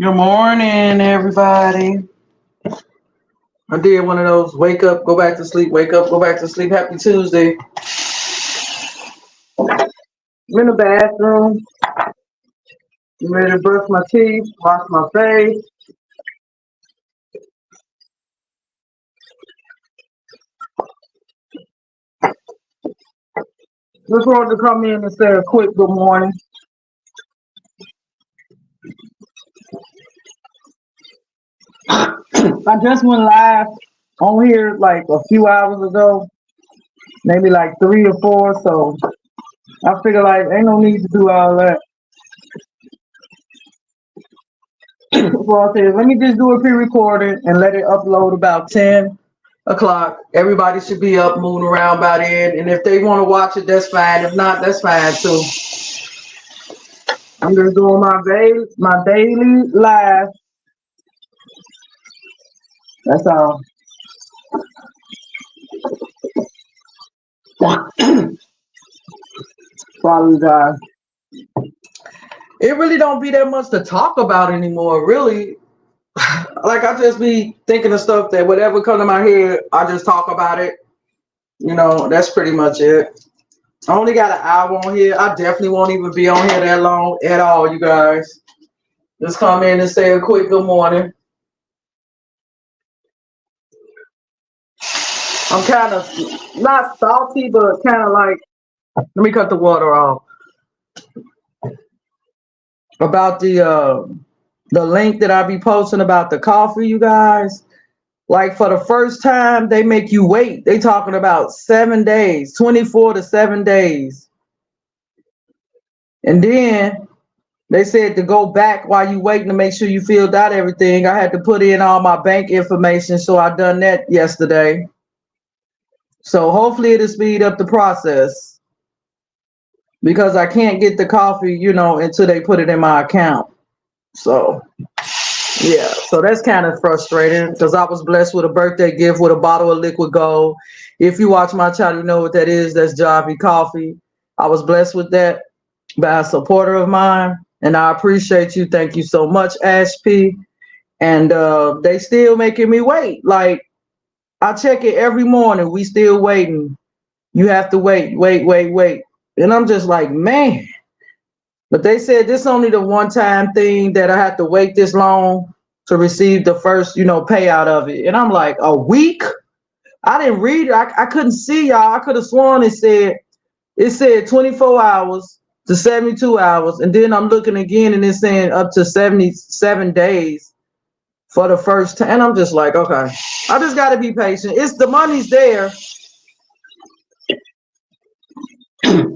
Good morning, everybody. I did one of those wake up, go back to sleep, wake up, go back to sleep. Happy Tuesday. I'm in the bathroom. I'm ready to brush my teeth, wash my face. Just wanted to come in and say a quick good morning. I just went live on here like a few hours ago, maybe like 3 or 4. So I figure like ain't no need to do all that. So I said, let me just do a pre-recording and let it upload about 10 o'clock. Everybody should be up, moving around by then. And if they want to watch it, that's fine. If not, that's fine too. I'm just doing my daily live. That's all. Apologize. It really don't be that much to talk about anymore, really. Like I just be thinking of stuff that whatever come to my head, I just talk about it. That's pretty much it. I only got an hour on here. I definitely won't even be on here that long at all, you guys. Just come in and say a quick good morning. I'm kind of not salty, but kind of like, let me cut the water off. About the link that I be posting about the coffee, you guys. Like for the first time, they make you wait. They talking about 7 days, 24 to 7 days. And then they said to go back while you waiting to make sure you filled out everything. I had to put in all my bank information, so I done that yesterday. So hopefully it'll speed up the process because I can't get the coffee, until they put it in my account. So yeah, so that's kind of frustrating because I was blessed with a birthday gift with a bottle of liquid gold. If you watch my channel, you know what that is. That's Javi Coffee. I was blessed with that by a supporter of mine, and I appreciate you. Thank you so much, Ash P. And they still making me wait. Like I check it every morning. We still waiting. You have to wait. And I'm just like, man. But they said this only the one-time thing that I have to wait this long to receive the first, payout of it. And I'm like, a week? I didn't read it. I couldn't see, y'all. I could have sworn it said 24 hours to 72 hours. And then I'm looking again and it's saying up to 77 days for the first time. And I'm just like, okay, I just got to be patient. The money's there.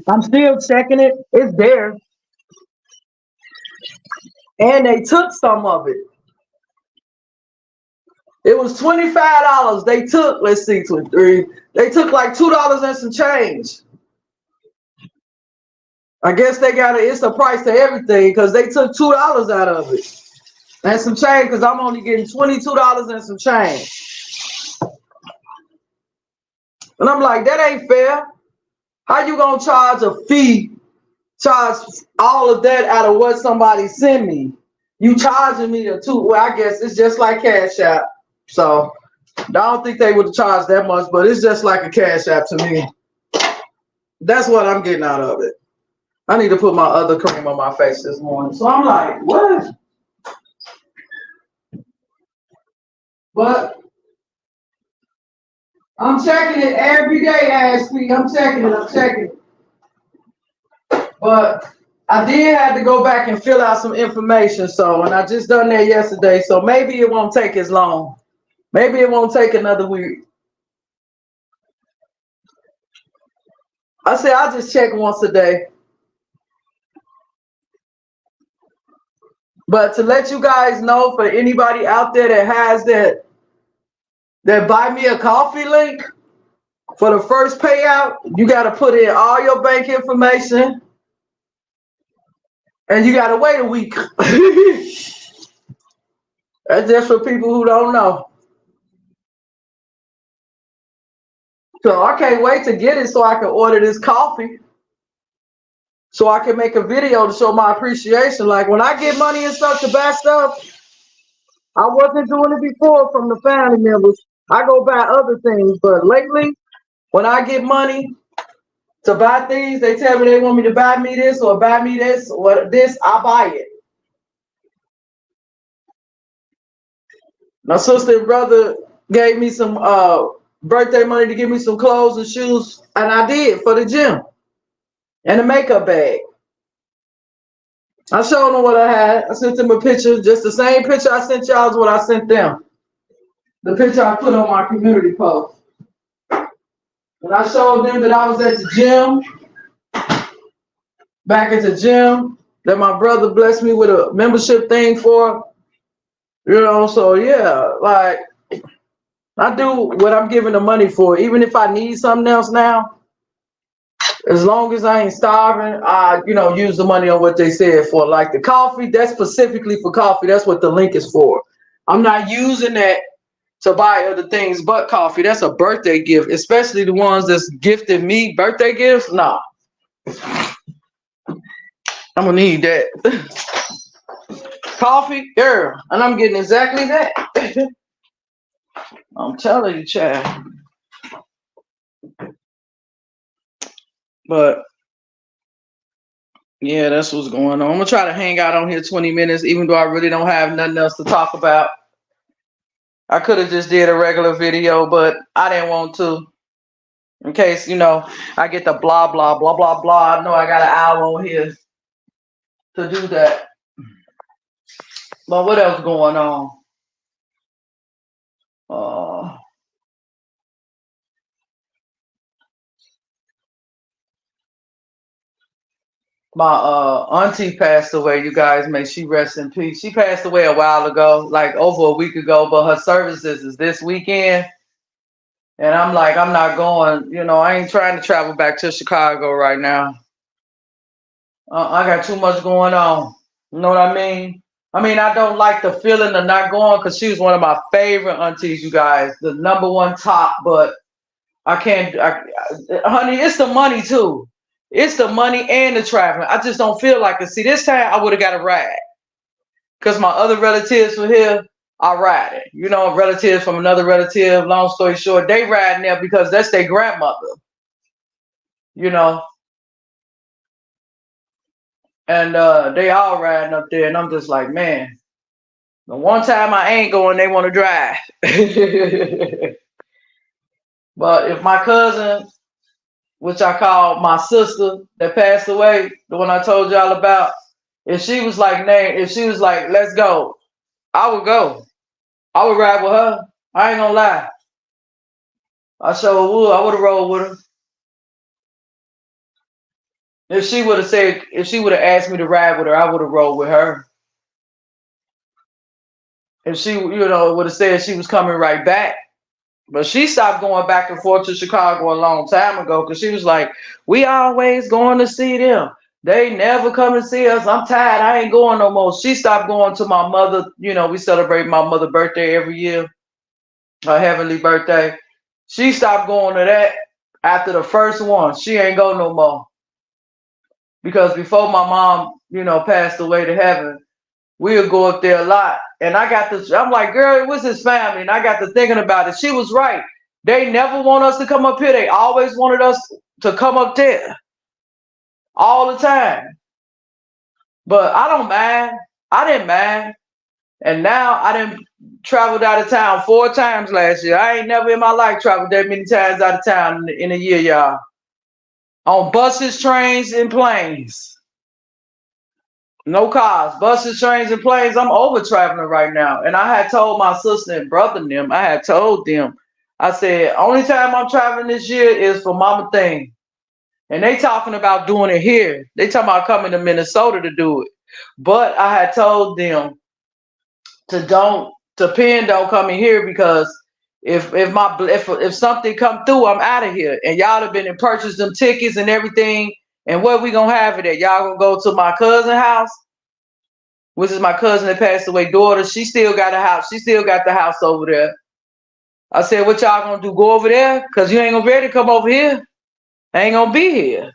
I'm still checking it. It's there. And they took some of it. It was $25. They took, let's see, 23. They took like $2 and some change. I guess it's a price to everything because they took $2 out of it. And some change because I'm only getting $22 and some change. And I'm like, that ain't fair. How you gonna charge a fee, charge all of that out of what somebody sent me? You charging me well, I guess it's just like Cash App. So I don't think they would charge that much, but it's just like a Cash App to me. That's what I'm getting out of it. I need to put my other cream on my face this morning. So I'm like, what? But I'm checking it every day, Ashley. I'm checking it. But I did have to go back and fill out some information. And I just done that yesterday. So maybe it won't take as long. Maybe it won't take another week. I say I'll just check once a day. But to let you guys know, for anybody out there that has that buy me a coffee link, for the first payout, you got to put in all your bank information. And you got to wait a week. That's just for people who don't know. So I can't wait to get it so I can order this coffee. So I can make a video to show my appreciation. Like when I get money and stuff to buy stuff, I wasn't doing it before from the family members. I go buy other things, but lately, when I get money to buy things, they tell me they want me to buy me this or buy me this or this, I buy it. My sister and brother gave me some birthday money to give me some clothes and shoes, and I did for the gym and a makeup bag. I showed them what I had. I sent them a picture, just the same picture I sent y'all is what I sent them. The picture I put on my community post. When I showed them that I was at the gym, back at the gym, that my brother blessed me with a membership thing for, so yeah, like I do what I'm giving the money for. Even if I need something else now, as long as I ain't starving, I, use the money on what they said for. Like the coffee, that's specifically for coffee. That's what the link is for. I'm not using that to buy other things but coffee. That's a birthday gift, especially the ones that's gifted me birthday gifts. Nah, I'm gonna need that. Coffee, girl, and I'm getting exactly that. I'm telling you, child. But yeah, that's what's going on. I'm gonna try to hang out on here 20 minutes, even though I really don't have nothing else to talk about. I could have just did a regular video, but I didn't want to. In case, I get the blah, blah, blah, blah, blah. I know I got an hour on here to do that. But what else going on? My auntie passed away, you guys. May she rest in peace. She passed away a while ago, like over a week ago, but her services is this weekend. And I'm like, I'm not going, I ain't trying to travel back to Chicago right now. I got too much going on. You know what I mean? I don't like the feeling of not going because she was one of my favorite aunties, you guys. The number one top, but I can't, honey, it's the money too. It's the money and the traveling. I just don't feel like it. See, this time I would have got a ride because my other relatives were here. I ride it. Relatives from another relative, long story short, they riding there because that's their grandmother. And they all riding up there, and I'm just like, man, the one time I ain't going, they want to drive. But if my cousin, which I call my sister that passed away, the one I told y'all about, if she was like, let's go, I would go. I would ride with her. I ain't gonna lie. I sure would. I would have rolled with her. If she would have asked me to ride with her, I would have rolled with her. If she, would have said she was coming right back. But she stopped going back and forth to Chicago a long time ago because she was like, we always going to see them. They never come and see us. I'm tired. I ain't going no more. She stopped going to my mother. We celebrate my mother's birthday every year, her heavenly birthday. She stopped going to that after the first one. She ain't go no more. Because before my mom, passed away to heaven, we would go up there a lot. And I got this, I'm like, girl, it was his family. And I got to thinking about it. She was right. They never want us to come up here. They always wanted us to come up there all the time. But I don't mind. I didn't mind. And now I done traveled out of town 4 times last year. I ain't never in my life traveled that many times out of town in a year, y'all. On buses, trains, and planes. No cars, buses, trains, and planes. I'm over traveling right now. And I had told my sister and brother and them, I said, only time I'm traveling this year is for Mama Thing. And they talking about doing it here. They talking about coming to Minnesota to do it. But I had told them to Penn don't come in here because if something come through, I'm out of here. And y'all have been and purchased them tickets and everything. And where we gonna have it at? Y'all gonna go to my cousin's house, which is my cousin that passed away daughter. She still got a house. She still got the house over there. I said, what y'all gonna do? Go over there? Because you ain't gonna be ready to come over here. I ain't gonna be here.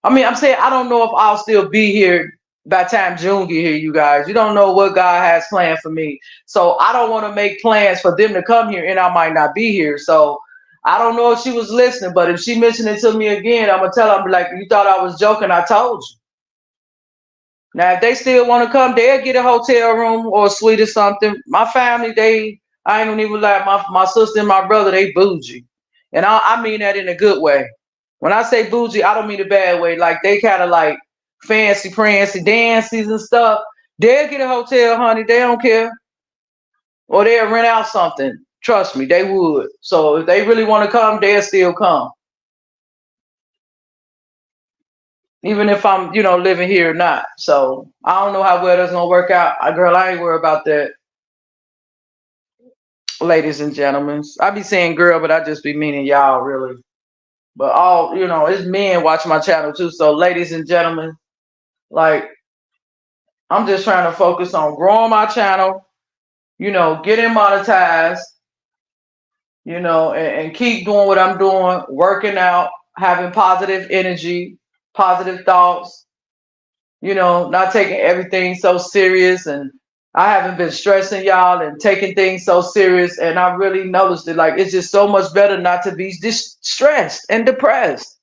I'm saying I don't know if I'll still be here by the time June get here, you guys. You don't know what God has planned for me. So I don't want to make plans for them to come here and I might not be here. So I don't know if she was listening, but if she mentioned it to me again, I'm gonna tell her, like, you thought I was joking, I told you. Now if they still want to come, they'll get a hotel room or a suite or something. My family, I ain't gonna even lie, my sister and my brother, they bougie. And I mean that in a good way. When I say bougie, I don't mean a bad way. Like they kind of like fancy dances and stuff. They'll get a hotel, honey. They don't care. Or they'll rent out something. Trust me, they would. So if they really want to come, they'll still come. Even if I'm, living here or not. So I don't know how well that's gonna work out. Girl, I ain't worried about that, ladies and gentlemen. I be saying girl, but I just be meaning y'all really. But it's men watch my channel too. So ladies and gentlemen, like I'm just trying to focus on growing my channel, getting monetized, and keep doing what I'm doing, working out, having positive energy, positive thoughts, not taking everything so serious. And I haven't been stressing y'all and taking things so serious. And I really noticed it. Like, it's just so much better not to be stressed and depressed.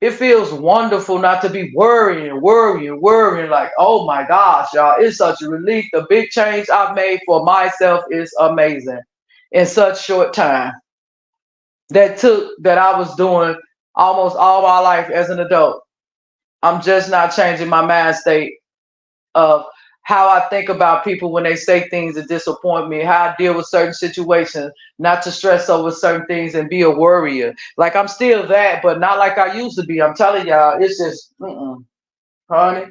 It feels wonderful not to be worrying. Like, oh my gosh, y'all, it's such a relief. The big change I've made for myself is amazing in such short time. That I was doing almost all my life as an adult. I'm just not changing my mind state of how I think about people when they say things that disappoint me, how I deal with certain situations, not to stress over certain things and be a worrier. Like I'm still that, but not like I used to be. I'm telling y'all, it's just, honey.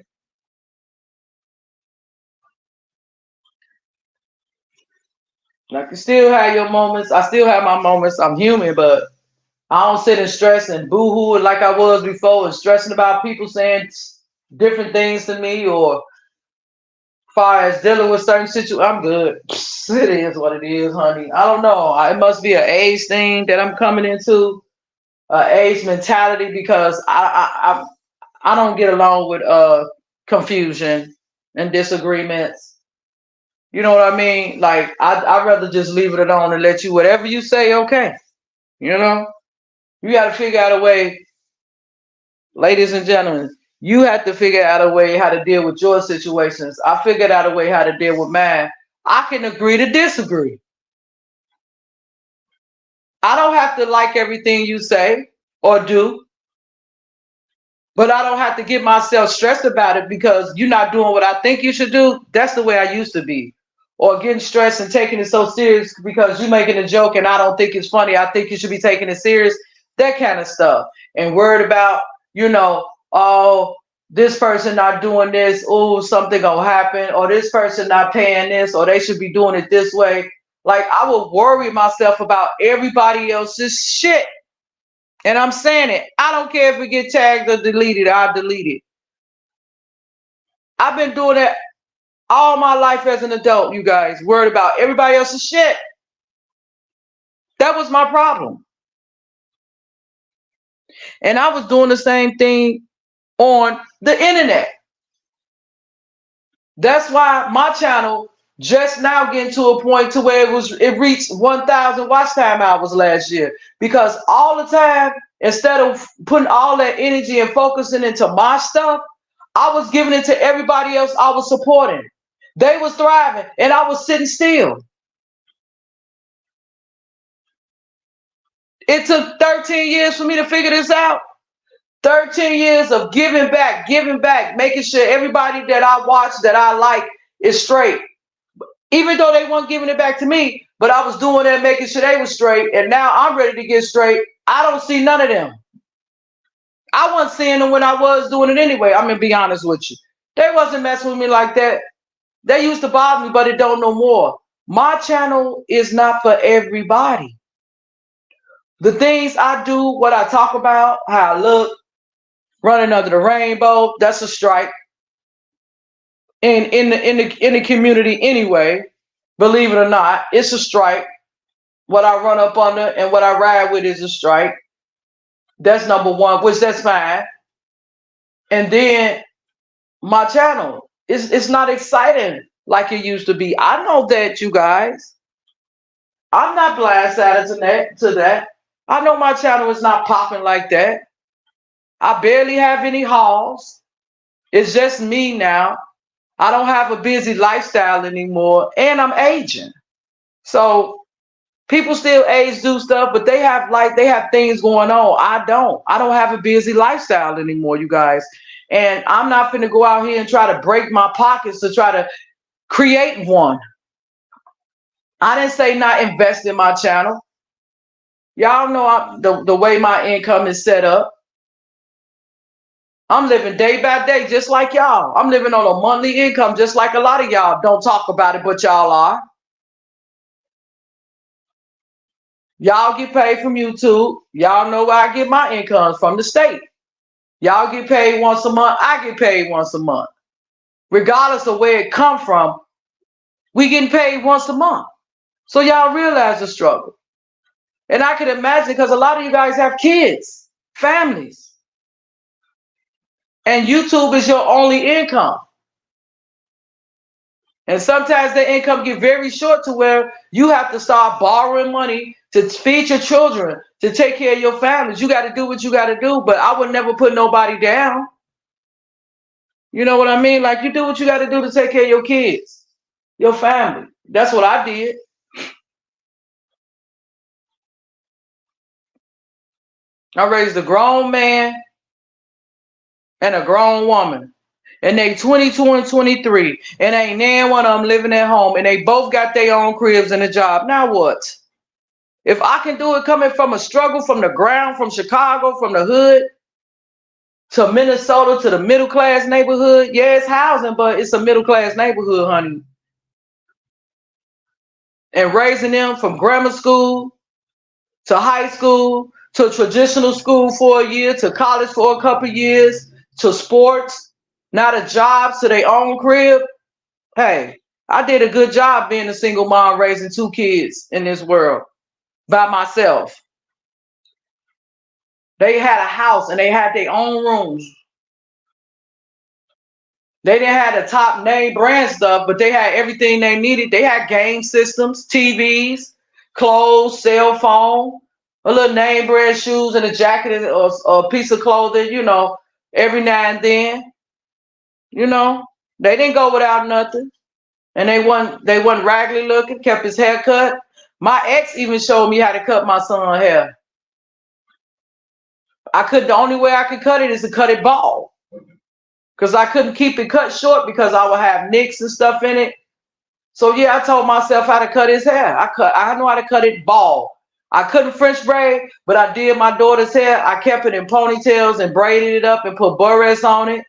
Like you still have your moments. I still have my moments. I'm human, but I don't sit and stress and boo-hoo like I was before and stressing about people saying different things to me or far as dealing with certain situations. I'm good. It is what it is, honey. I don't know. It must be an age thing that I'm coming into, age mentality, because I don't get along with confusion and disagreements. You know what I mean? Like I'd rather just leave it alone and let you whatever you say, okay. You know? You gotta figure out a way, ladies and gentlemen, you have to figure out a way how to deal with your situations. I figured out a way how to deal with mine. I can agree to disagree. I don't have to like everything you say or do, but I don't have to get myself stressed about it because you're not doing what I think you should do. That's the way I used to be. Or getting stressed and taking it so serious because you're making a joke and I don't think it's funny. I think you should be taking it serious. That kind of stuff. And worried about, oh, this person not doing this. Oh, something gonna happen. Or this person not paying this. Or they should be doing it this way. Like I would worry myself about everybody else's shit. And I'm saying it. I don't care if it get tagged or deleted. I'll delete it. I've been doing that all my life as an adult, you guys. Worried about everybody else's shit. That was my problem. And I was doing the same thing on the internet. That's why my channel just now getting to a point to where it reached 1,000 watch time hours last year. Because all the time, instead of putting all that energy and focusing into my stuff, I was giving it to everybody else I was supporting. They was thriving and I was sitting still. It took 13 years for me to figure this out. 13 years of giving back, making sure everybody that I watch, that I like, is straight. Even though they weren't giving it back to me, but I was doing that, making sure they were straight. And now I'm ready to get straight. I don't see none of them. I wasn't seeing them when I was doing it anyway. I'm going to be honest with you. They wasn't messing with me like that. They used to bother me, but it don't no more. My channel is not for everybody. The things I do, what I talk about, how I look, running under the rainbow, that's a strike. In the community anyway, believe it or not, it's a strike. What I run up under and what I ride with is a strike. That's number one, which that's fine. And then my channel. It's not exciting like it used to be. I know that, you guys. I'm not blindsided to that. I know my channel is not popping like that. I barely have any hauls. It's just me now. I don't have a busy lifestyle anymore, and I'm aging. So people still age do stuff, but they have things going on. I don't. I don't have a busy lifestyle anymore, you guys. And I'm not gonna go out here and try to break my pockets to try to create one. I didn't say not invest in my channel. Y'all know the way my income is set up. I'm living day by day just like y'all. I'm living on a monthly income just like a lot of y'all. Don't talk about it, but y'all are. Y'all get paid from YouTube. Y'all know where I get my incomes from, the state. Y'all get paid once a month. I get paid once a month. Regardless of where it come from, we getting paid once a month. So y'all realize the struggle. And I can imagine because a lot of you guys have kids, families, and YouTube is your only income. And sometimes the income get very short to where you have to start borrowing money to feed your children, to take care of your families. You got to do what you got to do, but I would never put nobody down. You know what I mean? Like you do what you got to do to take care of your kids, your family. That's what I did. I raised a grown man and a grown woman. And they 22 and 23. And ain't nan one of them living at home. And they both got their own cribs and a job. Now what? If I can do it coming from a struggle from the ground, from Chicago, from the hood to Minnesota to the middle class neighborhood, yeah, it's housing, but it's a middle class neighborhood, honey. And raising them from grammar school to high school to traditional school for a year to college for a couple years to sports, not a job to their own crib. Hey, I did a good job being a single mom raising two kids in this world by myself. They had a house and they had their own rooms. They didn't have the top name brand stuff, but they had everything they needed. They had game systems, TVs, clothes, cell phone, a little name brand shoes and a jacket or a piece of clothing, every now and then. They didn't go without nothing. And they wasn't raggedy looking, kept his hair cut. My ex even showed me how to cut my son's hair. The only way I could cut it is to cut it bald. Because I couldn't keep it cut short because I would have nicks and stuff in it. So yeah, I told myself how to cut his hair. I know how to cut it bald. I couldn't French braid, but I did my daughter's hair. I kept it in ponytails and braided it up and put burres on it.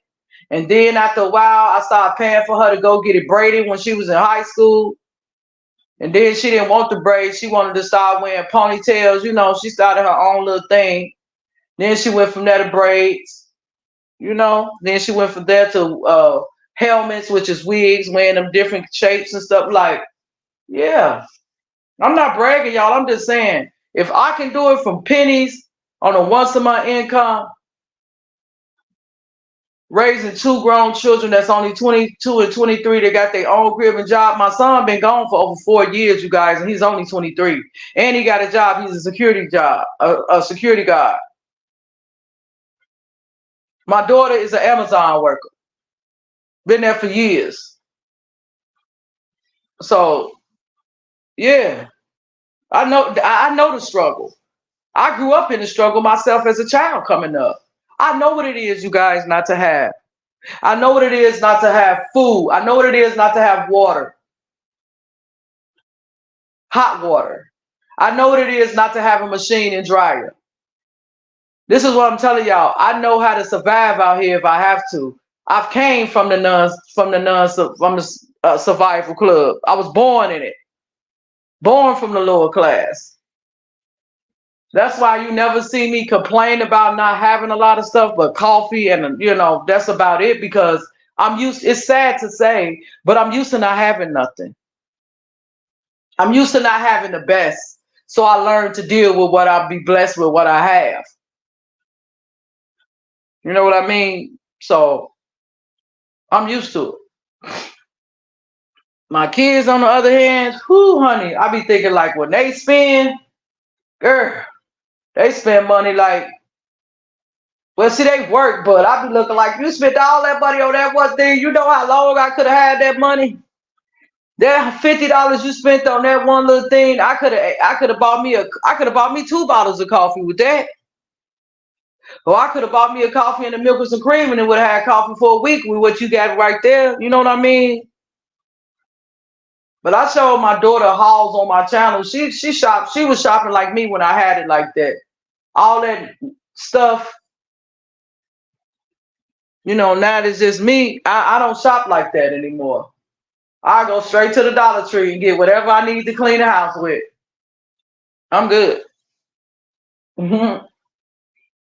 And then after a while, I started paying for her to go get it braided when she was in high school. And then she didn't want the braids. She wanted to start wearing ponytails. She started her own little thing. Then she went from there to braids. Then she went from there to helmets, which is wigs, wearing them different shapes and stuff. Like, yeah, I'm not bragging, y'all. I'm just saying, if I can do it from pennies on a once a month income, raising two grown children that's only 22 and 23, they got their own crib and job. My son been gone for over 4 years, you guys, and he's only 23. And he got a job. He's a security guard. My daughter is an Amazon worker. Been there for years. So, yeah, I know the struggle. I grew up in the struggle myself as a child coming up. I know what it is, you guys, not to have. I know what it is not to have food. I know what it is not to have water. Hot water. I know what it is not to have a machine and dryer. This is what I'm telling y'all. I know how to survive out here if I have to. I've came from the survival club. I was born in it. Born from the lower class. That's why you never see me complain about not having a lot of stuff but coffee and that's about it because it's sad to say, but I'm used to not having nothing. I'm used to not having the best. So I learned to deal with what I'll be blessed with what I have. You know what I mean? So I'm used to it. My kids, on the other hand, whoo, honey, I be thinking like when they spend, girl, they spend money like, well, see, they work, but I be looking like you spent all that money on that one thing. You know how long I could have had that money? That $50 you spent on that one little thing, I could have bought me two bottles of coffee with that. Or I could have bought me a coffee and a milk with some cream and it would have had coffee for a week with what you got right there. You know what I mean? But I showed my daughter hauls on my channel. She shopped. She was shopping like me when I had it like that. All that stuff, now that it's just me. I don't shop like that anymore. I go straight to the Dollar Tree and get whatever I need to clean the house with. I'm good.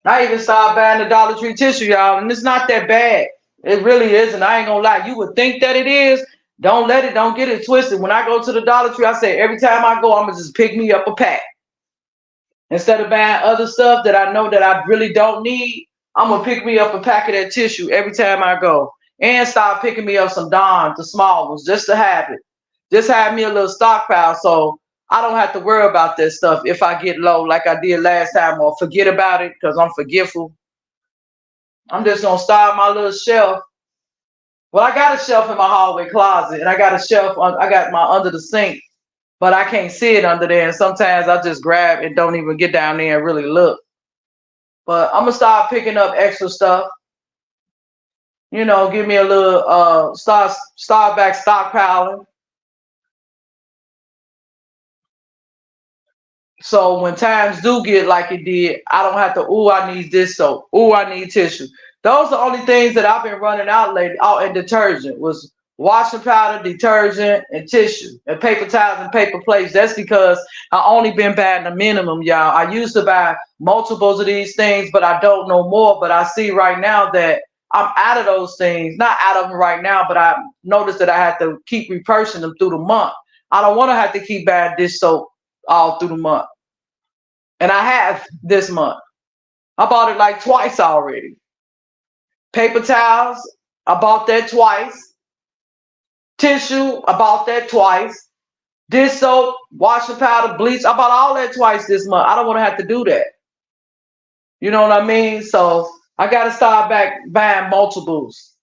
I even started buying the Dollar Tree tissue, y'all, and it's not that bad. It really isn't. I ain't gonna lie. You would think that it is. Don't get it twisted. When I go to the Dollar Tree, I say every time I go, I'm gonna just pick me up a pack. Instead of buying other stuff that I know that I really don't need, I'm gonna pick me up a pack of that tissue every time I go. And start picking me up some Dawn, the small ones, just to have it. Just have me a little stockpile so I don't have to worry about that stuff if I get low like I did last time or forget about it because I'm forgetful. I'm just gonna start my little shelf. Well, I got a shelf in my hallway closet and I got a shelf I got my under the sink, but I can't see it under there. And sometimes I just grab and don't even get down there and really look. But I'm gonna start picking up extra stuff. Give me a little start back stockpiling. So when times do get like it did, I don't have to, I need this soap. I need tissue. Those are the only things that I've been running out lately. Out in detergent was washing powder, detergent, and tissue, and paper towels and paper plates. That's because I only been buying the minimum, y'all. I used to buy multiples of these things, but I don't know more. But I see right now that I'm out of those things. Not out of them right now, but I noticed that I had to keep repurchasing them through the month. I don't want to have to keep buying dish soap all through the month. And I have this month. I bought it like twice already. Paper towels, I bought that twice. Tissue, I bought that twice. Dish soap, washing powder, bleach, I bought all that twice this month. I don't want to have to do that. You know what I mean? So I got to start back buying multiples.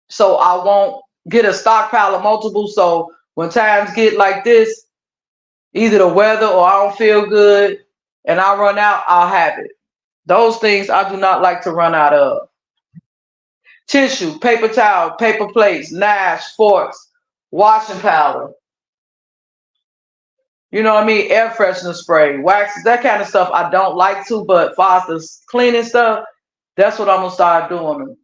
So I won't get a stockpile of multiples. So when times get like this, either the weather or I don't feel good and I run out, I'll have it. Those things I do not like to run out of. Tissue, paper towel, paper plates, knives, forks, washing powder. You know what I mean? Air freshener spray, waxes, that kind of stuff I don't like to, but for the cleaning stuff, that's what I'm going to start doing.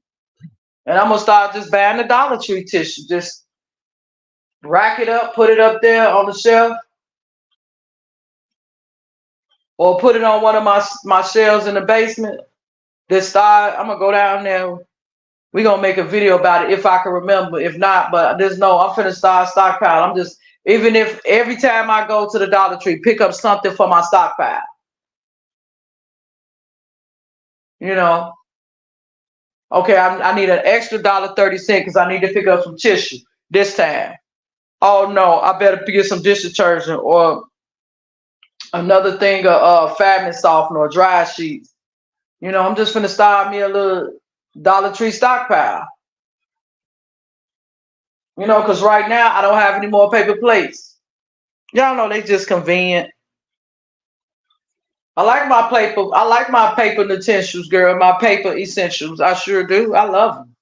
And I'm going to start just buying the Dollar Tree tissue. Just rack it up, put it up there on the shelf. Or put it on one of my shelves in the basement. I'm going to go down there. We're going to make a video about it if I can remember. If not, but I'm finna start stockpile. I'm just, even if every time I go to the Dollar Tree, pick up something for my stockpile. Okay, I need an extra $1.30 because I need to pick up some tissue this time. Oh no, I better get some dish detergent or another thing of fabric softener or dry sheets. I'm just finna start me a little Dollar Tree stockpile. Because right now I don't have any more paper plates. Y'all know they just convenient. I like my paper utensils, girl. My paper essentials. I sure do. I love them.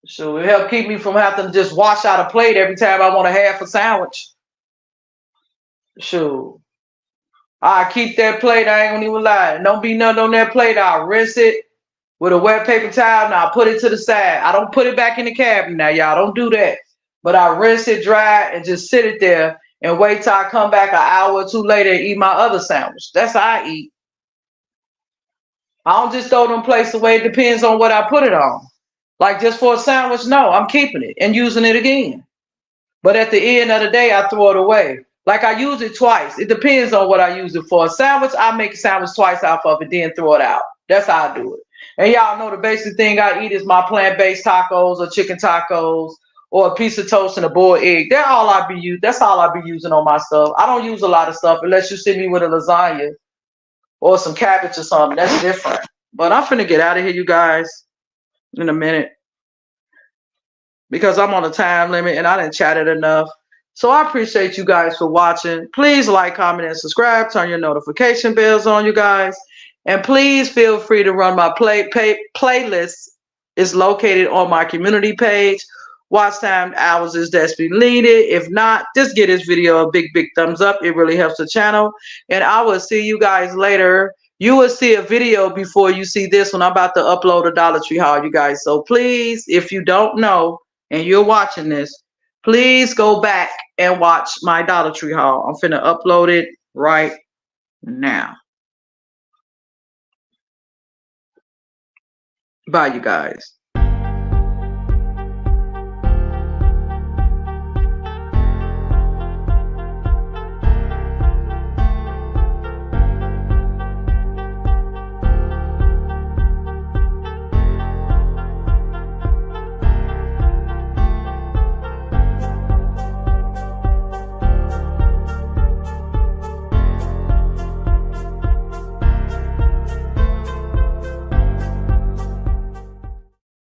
So it help keep me from having to just wash out a plate every time I want to have a sandwich. Sure. I keep that plate. I ain't gonna even lie. Don't be nothing on that plate. I'll rinse it with a wet paper towel and I'll put it to the side. I don't put it back in the cabinet now, y'all. Don't do that. But I rinse it dry and just sit it there and wait till I come back an hour or two later and eat my other sandwich. That's how I eat. I don't just throw them plates away. It depends on what I put it on. Like just for a sandwich, no, I'm keeping it and using it again. But at the end of the day, I throw it away. Like I use it twice. It depends on what I use it for. A sandwich, I make a sandwich twice off of it, then throw it out. That's how I do it. And y'all know the basic thing I eat is my plant-based tacos or chicken tacos or a piece of toast and a boiled egg. That's all I be using on my stuff. I don't use a lot of stuff unless you see me with a lasagna or some cabbage or something. That's different. But I'm finna get out of here, you guys, in a minute because I'm on a time limit and I didn't chat it enough. So I appreciate you guys for watching. Please like, comment, and subscribe. Turn your notification bells on, you guys. And please feel free to run my playlist. It's located on my community page. Watch time hours is desperately needed. If not, just give this video a big thumbs up. It really helps the channel. And I will see you guys later. You will see a video before you see this one. I'm about to upload a Dollar Tree haul, you guys. So please, if you don't know and you're watching this, please go back and watch my Dollar Tree haul. I'm finna upload it right now. Bye, you guys.